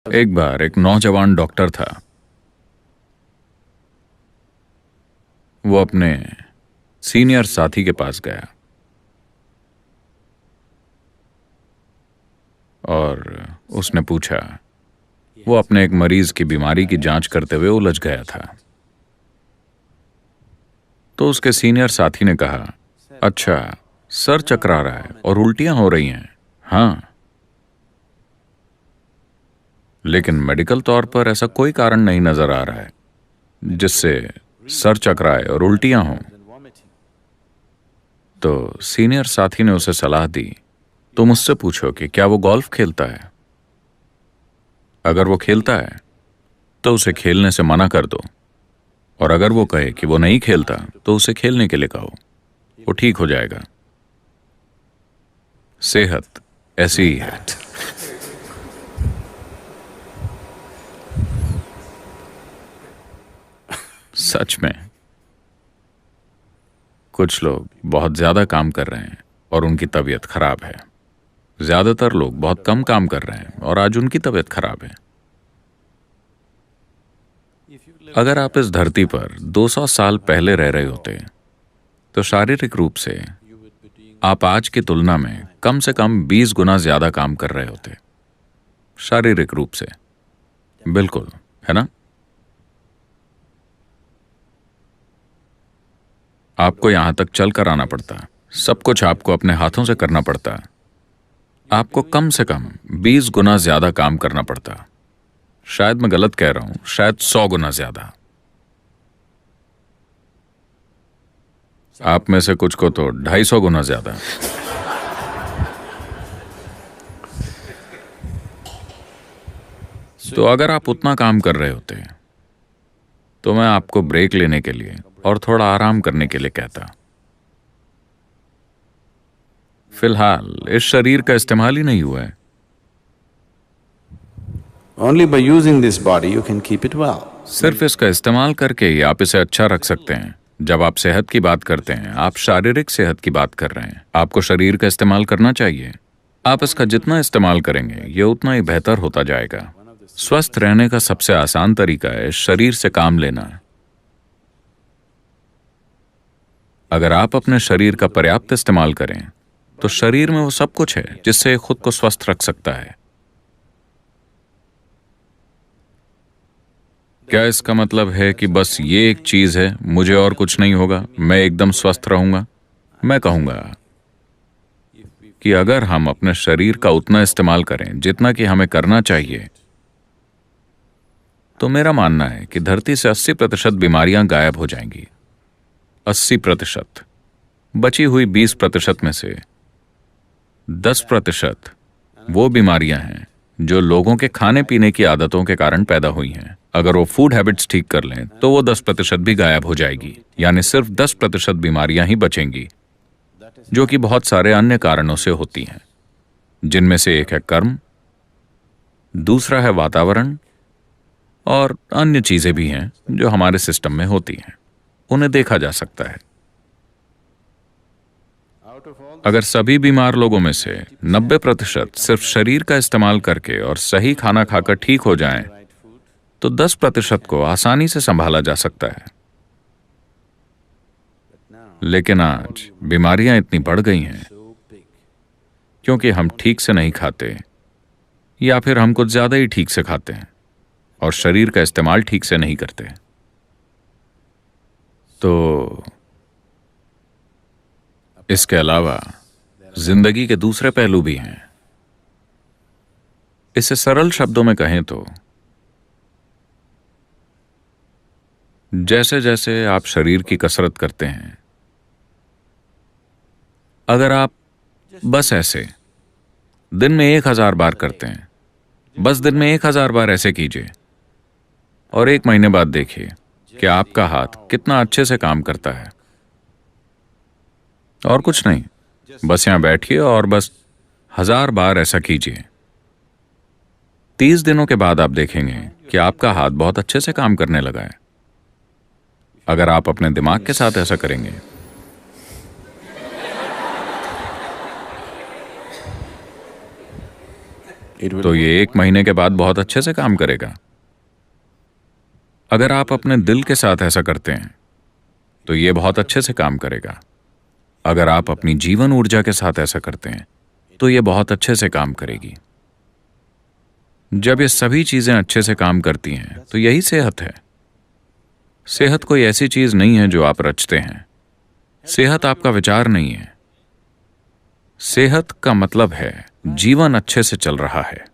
एक बार एक नौजवान डॉक्टर था। वो अपने सीनियर साथी के पास गया और उसने पूछा। वो अपने एक मरीज की बीमारी की जांच करते हुए उलझ गया था। तो उसके सीनियर साथी ने कहा, अच्छा, सर चकरा रहा है और उल्टियां हो रही हैं। हाँ, लेकिन मेडिकल तौर पर ऐसा कोई कारण नहीं नजर आ रहा है जिससे सर चकराए और उल्टियां हों। तो सीनियर साथी ने उसे सलाह दी, तुम उससे पूछो कि क्या वो गोल्फ खेलता है। अगर वो खेलता है तो उसे खेलने से मना कर दो, और अगर वो कहे कि वो नहीं खेलता तो उसे खेलने के लिए कहो। वो ठीक हो जाएगा। सेहत ऐसी ही है। सच में कुछ लोग बहुत ज्यादा काम कर रहे हैं और उनकी तबीयत खराब है। ज्यादातर लोग बहुत कम काम कर रहे हैं और आज उनकी तबीयत खराब है। अगर आप इस धरती पर 200 साल पहले रह रहे होते तो शारीरिक रूप से आप आज की तुलना में कम से कम 20 गुना ज्यादा काम कर रहे होते। शारीरिक रूप से, बिल्कुल, है ना? आपको यहां तक चल कर आना पड़ता, सब कुछ आपको अपने हाथों से करना पड़ता। आपको कम से कम 20 गुना ज्यादा काम करना पड़ता। शायद मैं गलत कह रहा हूं, शायद 100 गुना ज्यादा। आप में से कुछ को तो 250 गुना ज्यादा। तो अगर आप उतना काम कर रहे होते तो मैं आपको ब्रेक लेने के लिए और थोड़ा आराम करने के लिए कहता। फिलहाल इस शरीर का इस्तेमाल ही नहीं हुआ है। Only by using this body you can keep it well. सिर्फ इसका इस्तेमाल करके ही आप इसे अच्छा रख सकते हैं। जब आप सेहत की बात करते हैं, आप शारीरिक सेहत की बात कर रहे हैं। आपको शरीर का इस्तेमाल करना चाहिए। आप इसका जितना इस्तेमाल करेंगे ये उतना ही बेहतर होता जाएगा। स्वस्थ रहने का सबसे आसान तरीका है शरीर से काम लेना। अगर आप अपने शरीर का पर्याप्त इस्तेमाल करें तो शरीर में वो सब कुछ है जिससे खुद को स्वस्थ रख सकता है। क्या इसका मतलब है कि बस ये एक चीज है, मुझे और कुछ नहीं होगा, मैं एकदम स्वस्थ रहूंगा? मैं कहूंगा कि अगर हम अपने शरीर का उतना इस्तेमाल करें जितना कि हमें करना चाहिए, तो मेरा मानना है कि धरती से 80% बीमारियां गायब हो जाएंगी। 80%। बची हुई 20% में से 10% वो बीमारियां हैं जो लोगों के खाने पीने की आदतों के कारण पैदा हुई हैं। अगर वो फूड हैबिट्स ठीक कर लें तो वो 10% भी गायब हो जाएगी। यानी सिर्फ 10% बीमारियां ही बचेंगी, जो कि बहुत सारे अन्य कारणों से होती हैं, जिनमें से एक है कर्म, दूसरा है वातावरण, और अन्य चीजें भी हैं जो हमारे सिस्टम में होती हैं। उन्हें देखा जा सकता है। अगर सभी बीमार लोगों में से 90% सिर्फ शरीर का इस्तेमाल करके और सही खाना खाकर ठीक हो जाएं, तो 10% को आसानी से संभाला जा सकता है। लेकिन आज बीमारियां इतनी बढ़ गई हैं क्योंकि हम ठीक से नहीं खाते, या फिर हम कुछ ज्यादा ही ठीक से खाते हैं और शरीर का इस्तेमाल ठीक से नहीं करते। तो इसके अलावा जिंदगी के दूसरे पहलू भी हैं। इसे सरल शब्दों में कहें तो जैसे जैसे आप शरीर की कसरत करते हैं, अगर आप बस ऐसे दिन में 1000 बार करते हैं, बस दिन में 1000 बार ऐसे कीजिए, और 1 महीने बाद देखिए कि आपका हाथ कितना अच्छे से काम करता है। और कुछ नहीं, बस यहां बैठिए और बस 1000 बार ऐसा कीजिए। 30 दिनों के बाद आप देखेंगे कि आपका हाथ बहुत अच्छे से काम करने लगा है। अगर आप अपने दिमाग के साथ ऐसा करेंगे, It will तो ये 1 महीने के बाद बहुत अच्छे से काम करेगा। अगर आप अपने दिल के साथ ऐसा करते हैं तो ये बहुत अच्छे से काम करेगा। अगर आप अपनी जीवन ऊर्जा के साथ ऐसा करते हैं तो ये बहुत अच्छे से काम करेगी। जब ये सभी चीजें अच्छे से काम करती हैं तो यही सेहत है। सेहत कोई ऐसी चीज नहीं है जो आप रचते हैं। सेहत आपका विचार नहीं है। सेहत का मतलब है जीवन अच्छे से चल रहा है,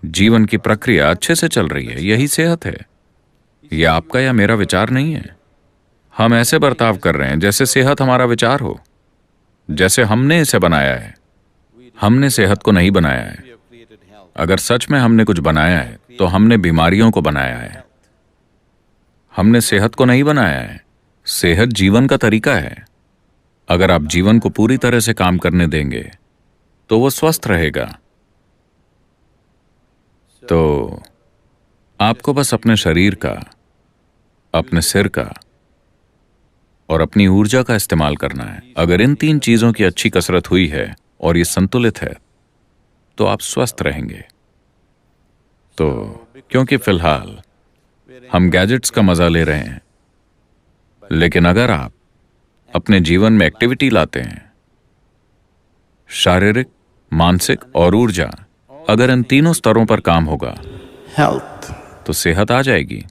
जीवन की प्रक्रिया अच्छे से चल रही है, यही सेहत है। यह आपका या मेरा विचार नहीं है। हम ऐसे बर्ताव कर रहे हैं जैसे सेहत हमारा विचार हो, जैसे हमने इसे बनाया है। हमने सेहत को नहीं बनाया है। अगर सच में हमने कुछ बनाया है तो हमने बीमारियों को बनाया है। हमने सेहत को नहीं बनाया है। सेहत जीवन का तरीका है। अगर आप जीवन को पूरी तरह से काम करने देंगे तो वो स्वस्थ रहेगा। तो आपको बस अपने शरीर का, अपने सिर का और अपनी ऊर्जा का इस्तेमाल करना है। अगर इन 3 चीजों की अच्छी कसरत हुई है और ये संतुलित है तो आप स्वस्थ रहेंगे। तो क्योंकि फिलहाल हम गैजेट्स का मजा ले रहे हैं, लेकिन अगर आप अपने जीवन में एक्टिविटी लाते हैं, शारीरिक, मानसिक और ऊर्जा, अगर इन तीनों स्तरों पर काम होगा health. तो सेहत आ जाएगी।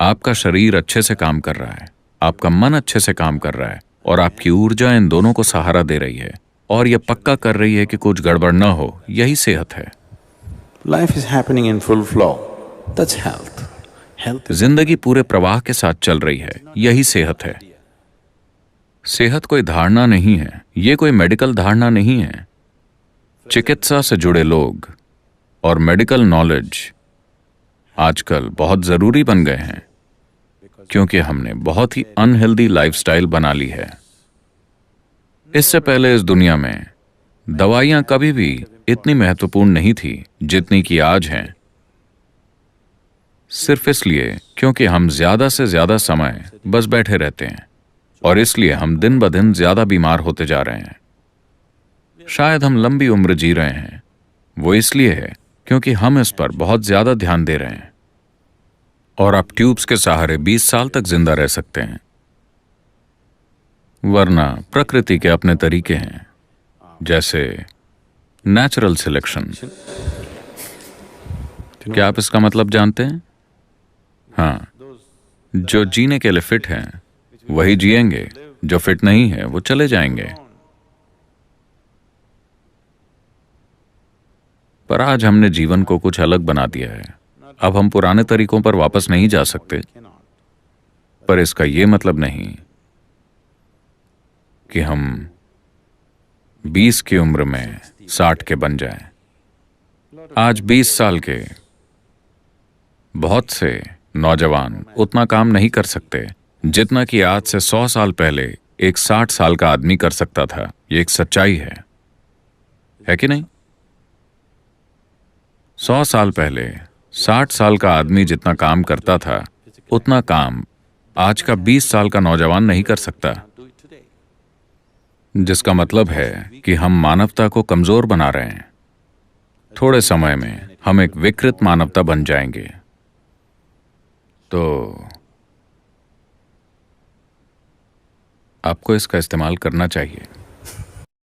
आपका शरीर अच्छे से काम कर रहा है, आपका मन अच्छे से काम कर रहा है और आपकी ऊर्जा इन दोनों को सहारा दे रही है और यह पक्का कर रही है कि कुछ गड़बड़ न हो। यही सेहत है। Life is happening in full flow. That's health. Health is जिंदगी पूरे प्रवाह के साथ चल रही है, यही सेहत है। सेहत कोई धारणा नहीं है, ये कोई मेडिकल धारणा नहीं है। चिकित्सा से जुड़े लोग और मेडिकल नॉलेज आजकल बहुत जरूरी बन गए हैं क्योंकि हमने बहुत ही अनहेल्दी लाइफस्टाइल बना ली है। इससे पहले इस दुनिया में दवाइयां कभी भी इतनी महत्वपूर्ण नहीं थी जितनी कि आज हैं। सिर्फ इसलिए क्योंकि हम ज्यादा से ज्यादा समय बस बैठे रहते हैं और इसलिए हम दिन ब दिन ज्यादा बीमार होते जा रहे हैं। शायद हम लंबी उम्र जी रहे हैं, वो इसलिए है क्योंकि हम इस पर बहुत ज्यादा ध्यान दे रहे हैं। और आप ट्यूब्स के सहारे 20 साल तक जिंदा रह सकते हैं, वरना प्रकृति के अपने तरीके हैं, जैसे नेचुरल सिलेक्शन। क्या आप इसका मतलब जानते हैं? हाँ, जो जीने के लिए फिट हैं वही जिएंगे, जो फिट नहीं है वो चले जाएंगे। पर आज हमने जीवन को कुछ अलग बना दिया है। अब हम पुराने तरीकों पर वापस नहीं जा सकते, पर इसका यह मतलब नहीं कि हम 20 की उम्र में 60 के बन जाएं। आज 20 साल के बहुत से नौजवान उतना काम नहीं कर सकते जितना कि आज से 100 साल पहले एक 60 साल का आदमी कर सकता था। ये एक सच्चाई है कि नहीं? 100 साल पहले 60 साल का आदमी जितना काम करता था उतना काम आज का 20 साल का नौजवान नहीं कर सकता, जिसका मतलब है कि हम मानवता को कमजोर बना रहे हैं। थोड़े समय में हम एक विकृत मानवता बन जाएंगे। तो आपको इसका इस्तेमाल करना चाहिए।